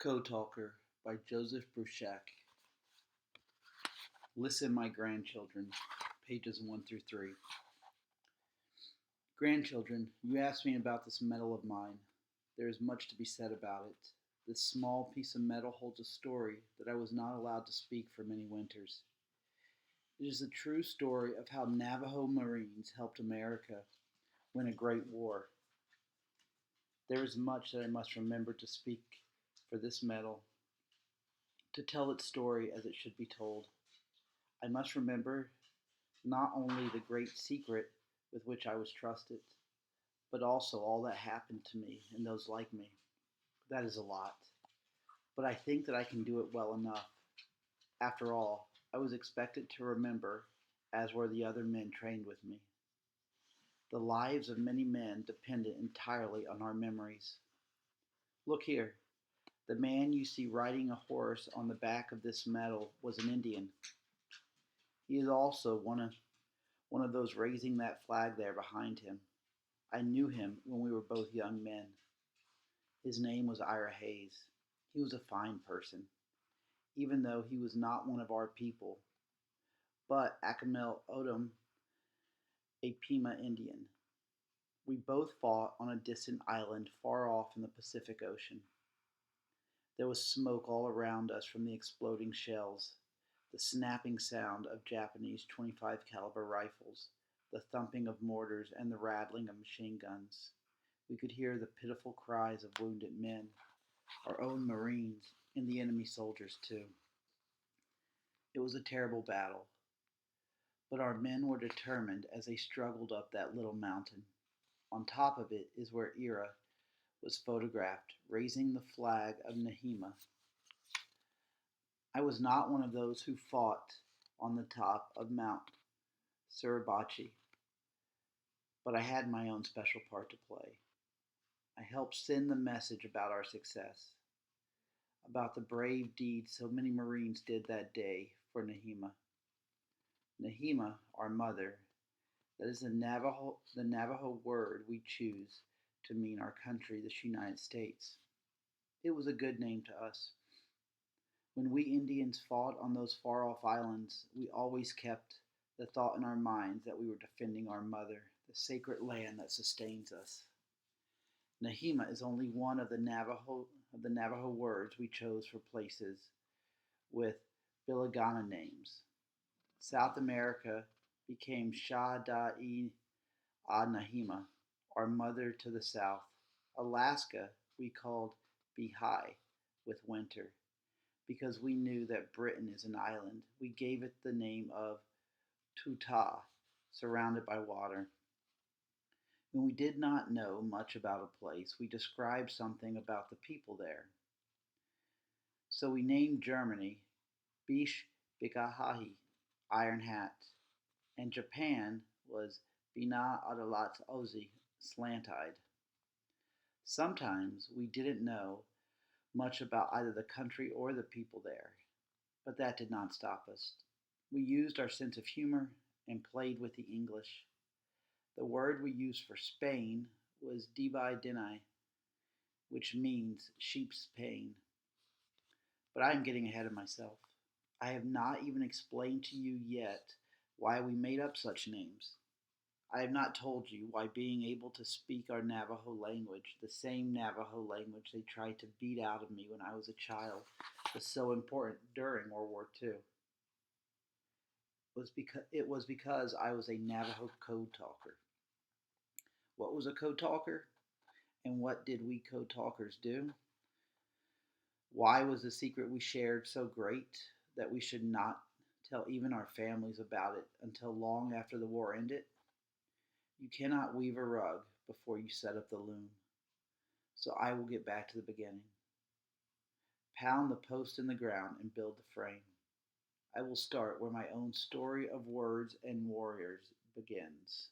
Co-Talker by Joseph Bruchac. Listen, my grandchildren, pages 1 through 3. Grandchildren, you asked me about this medal of mine. There is much to be said about it. This small piece of metal holds a story that I was not allowed to speak for many winters. It is a true story of how Navajo Marines helped America win a great war. There is much that I must remember to speak for this medal, to tell its story as it should be told. I must remember not only the great secret with which I was trusted, but also all that happened to me and those like me. That is a lot, but I think that I can do it well enough. After all, I was expected to remember, as were the other men trained with me. The lives of many men depended entirely on our memories. Look here. The man you see riding a horse on the back of this medal was an Indian. He is also one of those raising that flag there behind him. I knew him when we were both young men. His name was Ira Hayes. He was a fine person, even though he was not one of our people, but Akamel Odom, a Pima Indian. We both fought on a distant island far off in the Pacific Ocean. There was smoke all around us from the exploding shells, the snapping sound of Japanese .25 caliber rifles, the thumping of mortars, and the rattling of machine guns. We could hear the pitiful cries of wounded men, our own Marines, and the enemy soldiers too. It was a terrible battle, but our men were determined as they struggled up that little mountain. On top of it is where Ira was photographed, raising the flag of Nahima. I was not one of those who fought on the top of Mount Suribachi, but I had my own special part to play. I helped send the message about our success, about the brave deeds so many Marines did that day for Nahima. Nahima, our mother, that is the Navajo word we choose to mean our country, the United States. It was a good name to us. When we Indians fought on those far-off islands, we always kept the thought in our minds that we were defending our mother, the sacred land that sustains us. Nahima is only one of the Navajo words we chose for places with Bilagana names. South America became Nahima, our mother to the south. Alaska we called Bihai with winter. Because we knew that Britain is an island, we gave it the name of Tuta, surrounded by water. When we did not know much about a place, we described something about the people there. So we named Germany Bish Bikahahi, Iron Hat, and Japan was Bina Adalat Ozi, Slant-Eyed. Sometimes we didn't know much about either the country or the people there, but that did not stop us. We used our sense of humor and played with the English. The word we used for Spain was Dibai Denai, which means sheep's pain. But I am getting ahead of myself. I have not even explained to you yet why we made up such names. I have not told you why being able to speak our Navajo language, the same Navajo language they tried to beat out of me when I was a child, was so important during World War II. It was because I was a Navajo code talker. What was a code talker? And what did we code talkers do? Why was the secret we shared so great that we should not tell even our families about it until long after the war ended? You cannot weave a rug before you set up the loom. So I will get back to the beginning. Pound the post in the ground and build the frame. I will start where my own story of words and warriors begins.